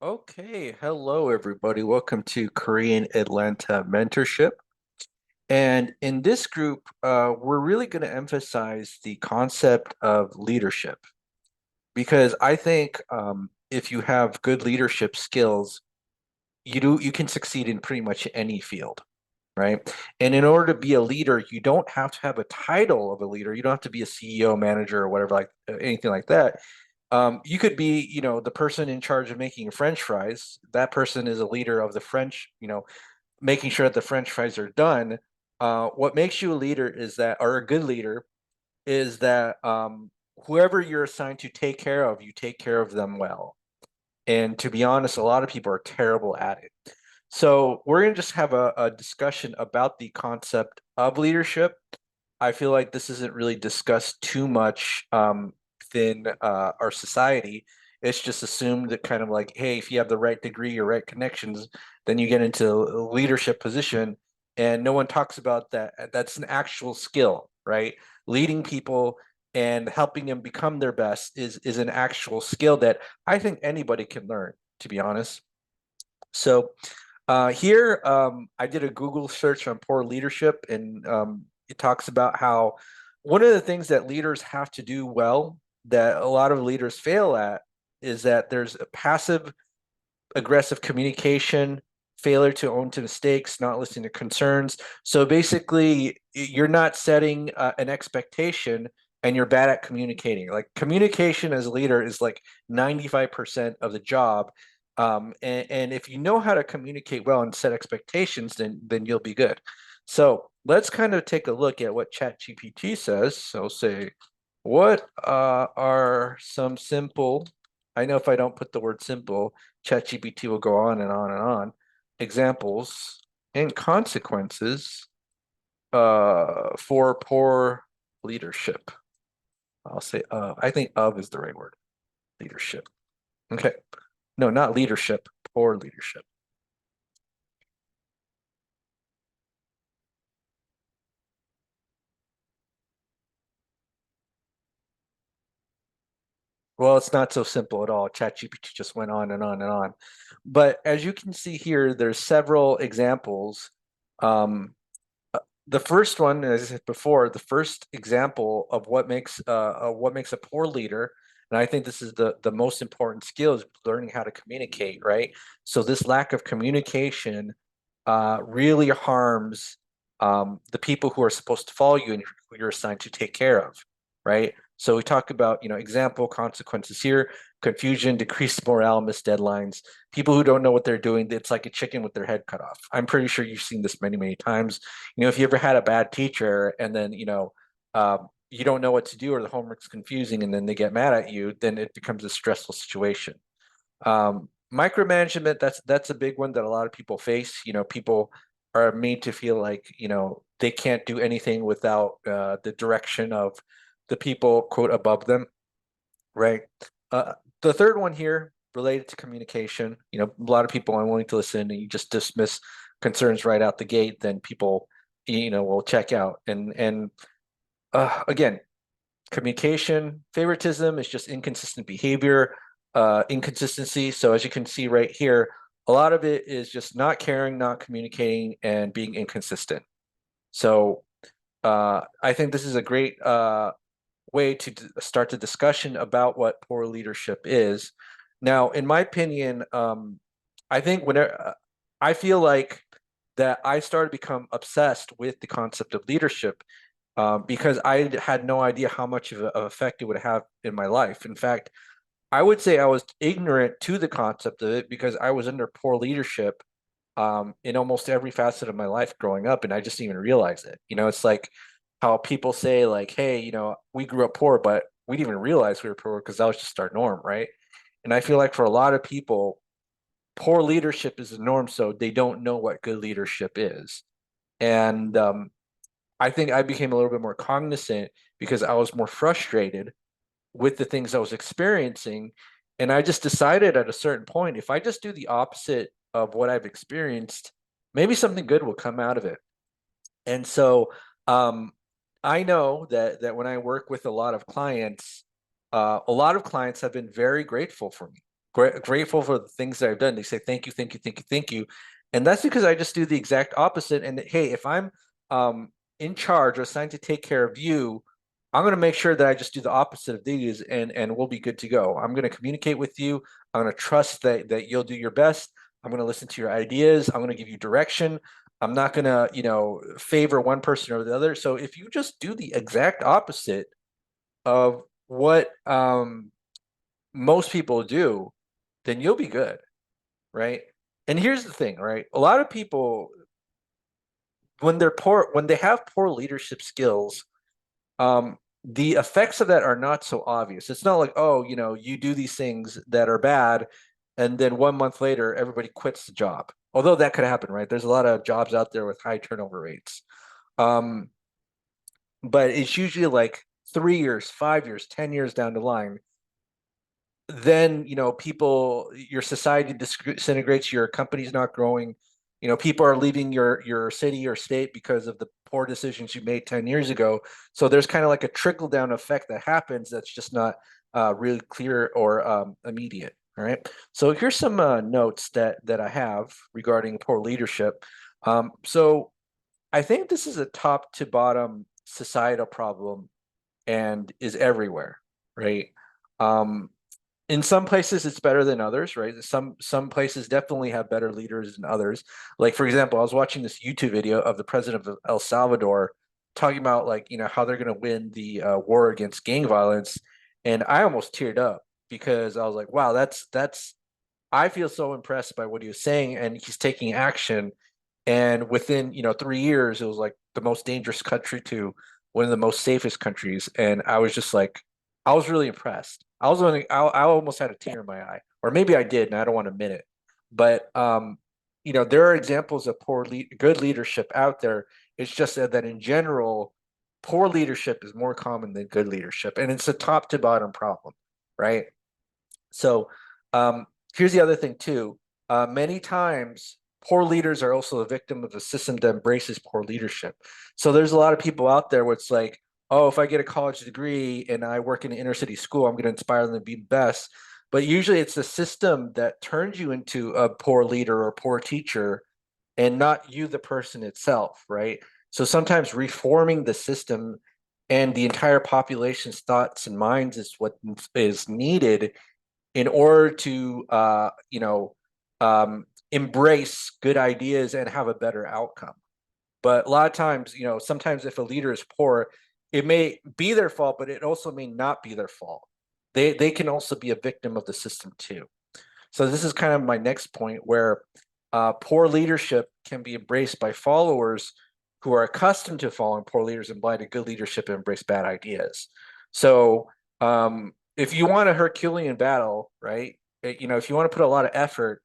Okay, hello everybody. Welcome to Korean Atlanta Mentorship. And in this group, we're really going to emphasize the concept of leadership because I think if you have good leadership skills, you can succeed in pretty much any field, right? And in order to be a leader, you don't have to have a title of a leader. You don't have to be a CEO, manager, or whatever, like anything like that. You could be, the person in charge of making French fries. That person is a leader of the French, making sure that the French fries are done. What makes you a leader is that, or a good leader, is that whoever you're assigned to take care of, you take care of them well. And to be honest, a lot of people are terrible at it. So we're going to just have a discussion about the concept of leadership. I feel like this isn't really discussed too much within our society. It's just assumed that kind of like, hey, if you have the right degree or right connections, then you get into a leadership position. And no one talks about that. That's an actual skill, right? Leading people and helping them become their best is an actual skill that I think anybody can learn, to be honest. So here, I did a Google search on poor leadership, and it talks about how one of the things that leaders have to do well that a lot of leaders fail at is that there's a passive aggressive communication, failure to own to mistakes, not listening to concerns. So basically, you're not setting an expectation and you're bad at communicating. Like communication as a leader is like 95% of the job. And if you know how to communicate well and set expectations, then you'll be good. So let's kind of take a look at what ChatGPT says. So say, what are some simple, I know if I don't put the word simple, ChatGPT will go on and on and on. Examples and consequences for poor leadership. I'll say I think of is the right word. Leadership. Okay. No, not leadership, poor leadership. Well, it's not so simple at all. ChatGPT just went on and on and on. But as you can see here, there's several examples. Um, the first one, as I said before, the first example of what makes a poor leader, and I think this is the most important skill is learning how to communicate, right? So this lack of communication really harms the people who are supposed to follow you and who you're assigned to take care of, right? So we talk about, example consequences here, confusion, decreased morale, missed deadlines, people who don't know what they're doing. It's like a chicken with their head cut off. I'm pretty sure you've seen this many, many times. If you ever had a bad teacher and then, you don't know what to do or the homework's confusing and then they get mad at you, then it becomes a stressful situation. Micromanagement, that's a big one that a lot of people face. People are made to feel like, they can't do anything without the direction of the people, quote, above them, right? The third one here related to communication, a lot of people aren't willing to listen and you just dismiss concerns right out the gate, then people, will check out. And again, communication, favoritism is just inconsistent behavior, inconsistency. So as you can see right here, a lot of it is just not caring, not communicating, and being inconsistent. So I think this is a great way to start the discussion about what poor leadership is. Now, in my opinion, I think whenever I feel like that I started to become obsessed with the concept of leadership because I had no idea how much of an effect it would have in my life. In fact, I would say I was ignorant to the concept of it because I was under poor leadership in almost every facet of my life growing up, and I just didn't even realize it. It's like how people say, like, hey, we grew up poor, but we didn't even realize we were poor because that was just our norm, right? And I feel like for a lot of people, poor leadership is the norm, so they don't know what good leadership is. And I think I became a little bit more cognizant because I was more frustrated with the things I was experiencing. And I just decided at a certain point, if I just do the opposite of what I've experienced, maybe something good will come out of it. And so um, I know that when I work with a lot of clients have been very grateful for me. grateful for the things that I've done. They say thank you, thank you, thank you, thank you, and that's because I just do the exact opposite. And hey, if I'm in charge or assigned to take care of you, I'm going to make sure that I just do the opposite of these, and we'll be good to go. I'm going to communicate with you. I'm going to trust that you'll do your best. I'm going to listen to your ideas. I'm going to give you direction. I'm not going to, favor one person or the other. So if you just do the exact opposite of what most people do, then you'll be good, right? And here's the thing, right? A lot of people, when they have poor leadership skills, the effects of that are not so obvious. It's not like, oh, you do these things that are bad, and then 1 month later, everybody quits the job. Although that could happen, right? There's a lot of jobs out there with high turnover rates. Um, but it's usually like 3 years, 5 years, 10 years down the line. Then, your society disintegrates, your company's not growing. People are leaving your city or state because of the poor decisions you made 10 years ago. So there's kind of like a trickle down effect that happens that's just not really clear or immediate. All right. So here's some notes that I have regarding poor leadership. So I think this is a top to bottom societal problem and is everywhere, right? Um, in some places it's better than others, right? Some places definitely have better leaders than others. Like, for example, I was watching this YouTube video of the president of El Salvador talking about, like, how they're going to win the war against gang violence, and I almost teared up because I was like, wow, that's I feel so impressed by what he was saying, and he's taking action. And within 3 years, it was like the most dangerous country to one of the most safest countries. And I was just like, I was really impressed. I almost had a tear in my eye, or maybe I did, and I don't want to admit it. But there are examples of good leadership out there. It's just that in general, poor leadership is more common than good leadership, and it's a top to bottom problem, right? So um, here's the other thing too. Many times, poor leaders are also a victim of a system that embraces poor leadership. So there's a lot of people out there where it's like, oh, if I get a college degree and I work in an inner city school, I'm going to inspire them to be the best. But usually it's the system that turns you into a poor leader or poor teacher, and not you, the person itself, right? So sometimes reforming the system and the entire population's thoughts and minds is what is needed in order to embrace good ideas and have a better outcome. But a lot of times, sometimes if a leader is poor, it may be their fault, but it also may not be their fault. They can also be a victim of the system too. So this is kind of my next point, where poor leadership can be embraced by followers who are accustomed to following poor leaders and blind to good leadership and embrace bad ideas. So if you want a Herculean battle, right? If you want to put a lot of effort,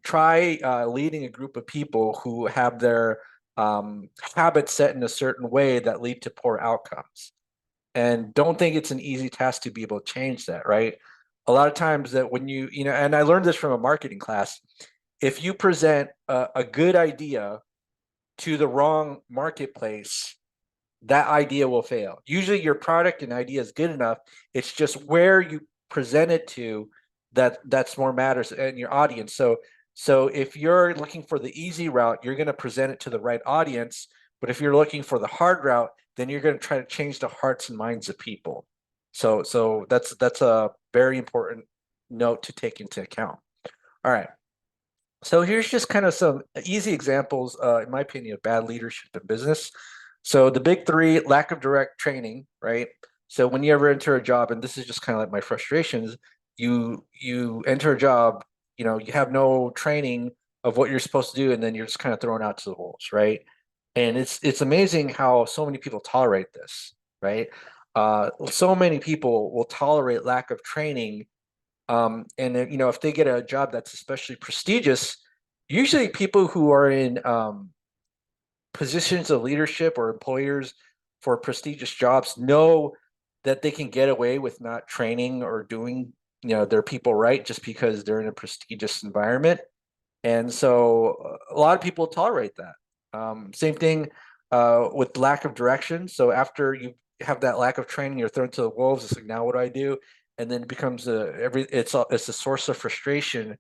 try leading a group of people who have their habits set in a certain way that lead to poor outcomes. And don't think it's an easy task to be able to change that, right? A lot of times that when and I learned this from a marketing class, if you present a good idea to the wrong marketplace, that idea will fail. Usually your product and idea is good enough. It's just where you present it to that's more matters in your audience. So if you're looking for the easy route, you're going to present it to the right audience. But if you're looking for the hard route, then you're going to try to change the hearts and minds of people. So that's a very important note to take into account. All right. So here's just kind of some easy examples, in my opinion, of bad leadership in business. So the big three: lack of direct training, right? So when you ever enter a job, and this is just kind of like my frustrations, you enter a job, you have no training of what you're supposed to do, and then you're just kind of thrown out to the wolves, right? And it's amazing how so many people tolerate this, right? So many people will tolerate lack of training, and then, if they get a job that's especially prestigious, usually people who are in positions of leadership or employers for prestigious jobs know that they can get away with not training or doing, their people right, just because they're in a prestigious environment. And so a lot of people tolerate that. Same thing with lack of direction. So after you have that lack of training, you're thrown to the wolves. It's like, now what do I do? and then it becomes it's a source of frustration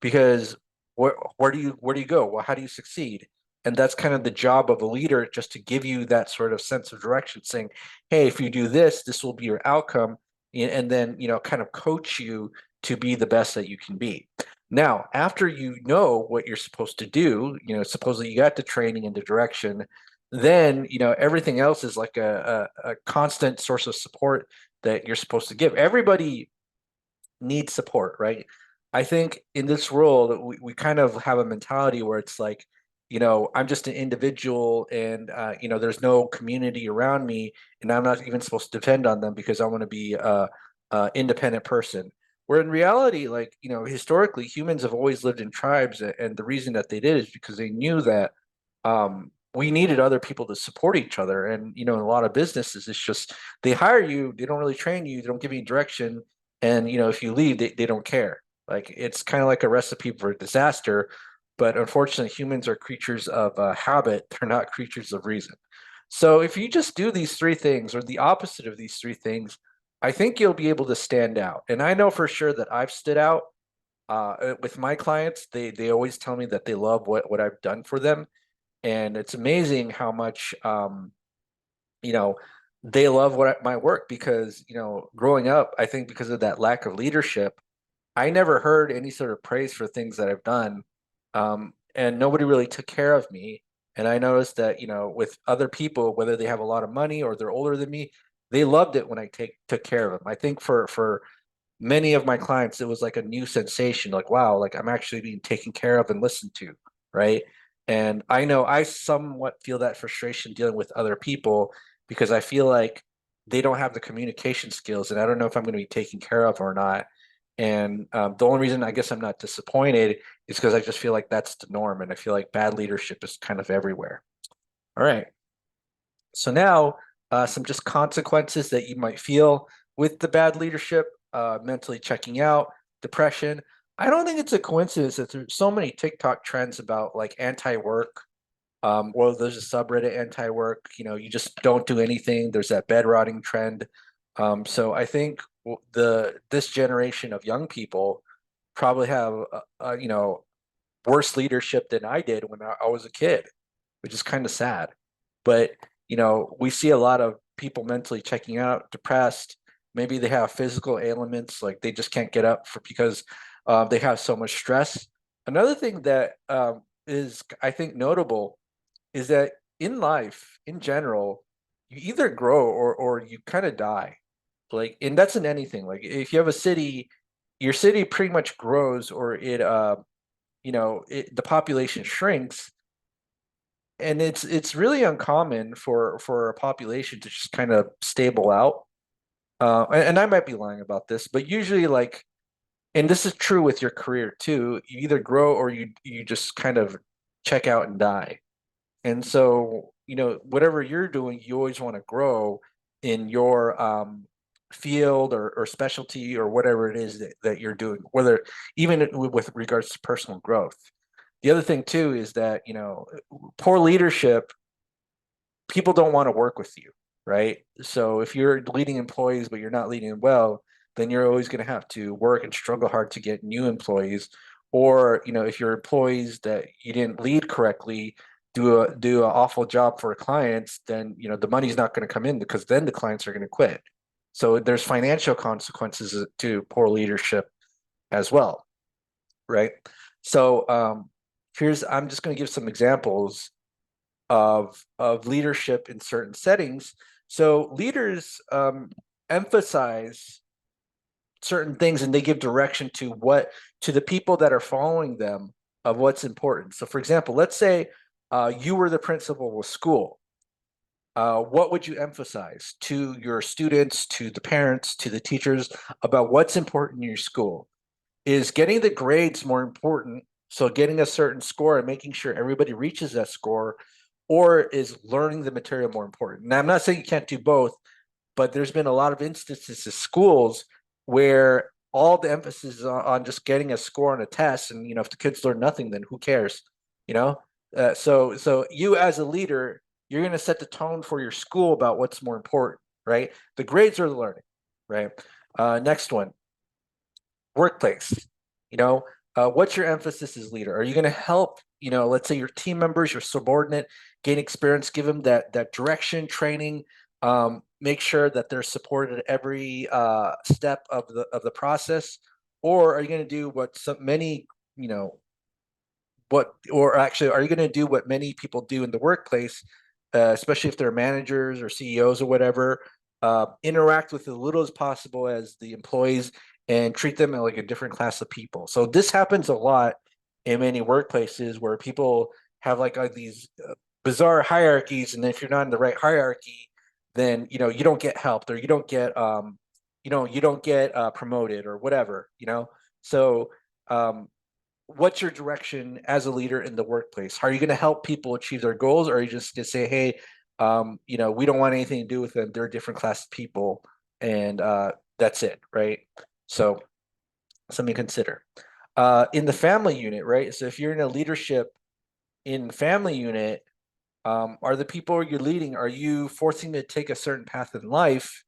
because where do you go? Well, how do you succeed? And that's kind of the job of a leader, just to give you that sort of sense of direction, saying, hey, if you do this, this will be your outcome, and then kind of coach you to be the best that you can be. Now, after you know what you're supposed to do, supposedly you got the training and the direction, then everything else is like a constant source of support that you're supposed to give. Everybody needs support, right? I think in this world, we kind of have a mentality where it's like, I'm just an individual, and there's no community around me, and I'm not even supposed to depend on them because I want to be a independent person. Where in reality, like, historically, humans have always lived in tribes, and the reason that they did is because they knew that we needed other people to support each other. And in a lot of businesses, it's just they hire you, they don't really train you, they don't give you direction, and if you leave, they don't care. Like, it's kind of like a recipe for disaster. But unfortunately, humans are creatures of habit, they're not creatures of reason. So if you just do these three things, or the opposite of these three things, I think you'll be able to stand out. And I know for sure that I've stood out with my clients. They always tell me that they love what I've done for them, and it's amazing how much you know they love my work, because growing up, I think because of that lack of leadership, I never heard any sort of praise for things that I've done, and nobody really took care of me. And I noticed that with other people, whether they have a lot of money or they're older than me, they loved it when I took care of them. I think for many of my clients, it was like a new sensation, like, wow, like I'm actually being taken care of and listened to, right? And I know I somewhat feel that frustration dealing with other people, because I feel like they don't have the communication skills, and I don't know if I'm going to be taken care of or not. And the only reason I guess I'm not disappointed is because I just feel like that's the norm, and I feel like bad leadership is kind of everywhere. All right. So now, some just consequences that you might feel with the bad leadership: mentally checking out, depression. I don't think it's a coincidence that there's so many TikTok trends about like anti-work. Well, there's a subreddit anti-work. You just don't do anything. There's that bed rotting trend. So I think this generation of young people probably have worse leadership than I did when I was a kid, which is kind of sad. But we see a lot of people mentally checking out, depressed. Maybe they have physical ailments, like they just can't get up because they have so much stress. Another thing that is, I think, notable is that in life, in general, you either grow or you kind of die. Like, and that's in anything. Like, if you have a city, your city pretty much grows, or the population shrinks, and it's really uncommon for a population to just kind of stable out. And I might be lying about this, but usually, like, and this is true with your career too, you either grow or you just kind of check out and die. And so, whatever you're doing, you always want to grow in your field or specialty, or whatever it is that you're doing, whether even with regards to personal growth. The other thing too is that, poor leadership, people don't want to work with you, right? So if you're leading employees, but you're not leading them well, then you're always going to have to work and struggle hard to get new employees. Or, if your employees that you didn't lead correctly do an awful job for clients, then the money's not going to come in, because then the clients are going to quit. So there's financial consequences to poor leadership as well, right? So I'm just going to give some examples of leadership in certain settings. So leaders emphasize certain things, and they give direction to the people that are following them, of what's important. So, for example, let's say you were the principal of a school. What would you emphasize to your students, to the parents, to the teachers, about what's important in your school? Is getting the grades more important, so getting a certain score and making sure everybody reaches that score, or is learning the material more important? Now, I'm not saying you can't do both, but there's been a lot of instances of schools where all the emphasis is on just getting a score on a test, and if the kids learn nothing, then who cares? You know, so you as a leader, you're going to set the tone for your school about what's more important, right? The grades or the learning, right? Next one, workplace. You know, what's your emphasis as leader? Are you going to help, let's say your team members, your subordinate, gain experience, give them that direction, training, make sure that they're supported at every step of the process, or are you going to do what many, or actually, are you going to do what many people do in the workplace, especially if they're managers or CEOs or whatever, interact with as little as possible as the employees and treat them like a different class of people. So this happens a lot in many workplaces where people have like these bizarre hierarchies, and then if you're not in the right hierarchy, then you don't get helped, or you don't get promoted or whatever. So what's your direction as a leader in the workplace? How are you going to help people achieve their goals, or are you just going to say, hey, we don't want anything to do with them, they're a different class of people, and that's it, right? So something to consider. In the family unit, right? So if you're in a leadership in family unit, are the people you're leading, are you forcing them to take a certain path in life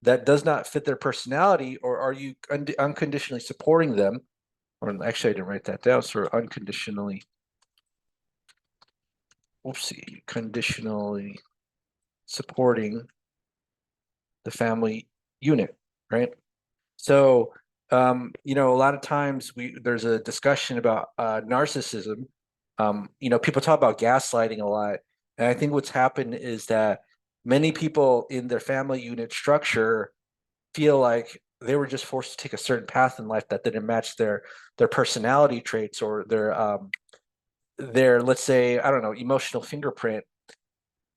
that does not fit their personality, or are you unconditionally supporting them? Or actually, I didn't write that down. So unconditionally, oopsie, conditionally supporting the family unit, right? So, a lot of times there's a discussion about narcissism. People talk about gaslighting a lot, and I think what's happened is that many people in their family unit structure feel like they were just forced to take a certain path in life that didn't match their personality traits, or their, let's say, I don't know, emotional fingerprint,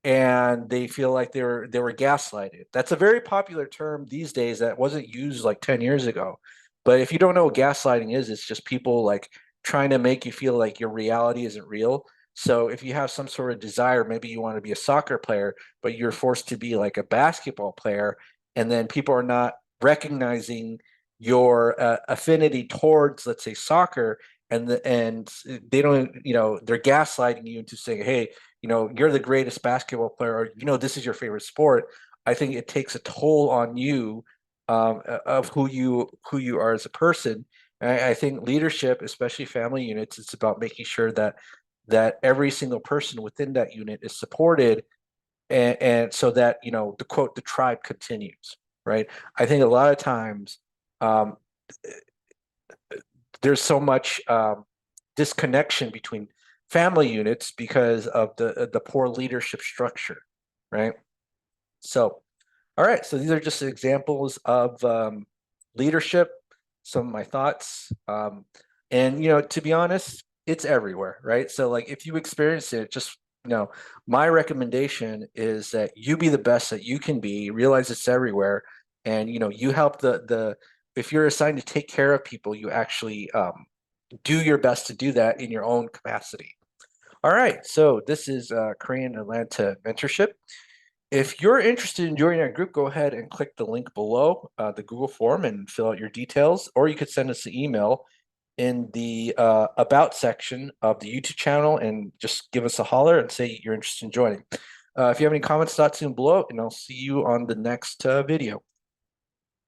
and they feel like they were gaslighted. That's a very popular term these days that wasn't used like 10 years ago. But if you don't know what gaslighting is, it's just people like trying to make you feel like your reality isn't real. So if you have some sort of desire, maybe you want to be a soccer player, but you're forced to be like a basketball player, and then people are not recognizing your affinity towards, let's say, soccer, and they don't, they're gaslighting you into saying, hey, you're the greatest basketball player, or this is your favorite sport. I think it takes a toll on you, of who you are as a person. And I think leadership, especially family units, it's about making sure that every single person within that unit is supported, and so that the quote, the tribe continues, right? I think a lot of times, um, there's so much disconnection between family units because of the poor leadership structure, right? So, all right. So these are just examples of leadership. Some of my thoughts, and to be honest, it's everywhere, right? So, like, if you experience it, just my recommendation is that you be the best that you can be. Realize it's everywhere, and you help the. If you're assigned to take care of people, you actually do your best to do that in your own capacity. All right, so this is Korean Atlanta Mentorship. If you're interested in joining our group, go ahead and click the link below, the Google form, and fill out your details, or you could send us an email in the About section of the YouTube channel and just give us a holler and say you're interested in joining. If you have any comments, thoughts, below, and I'll see you on the next video.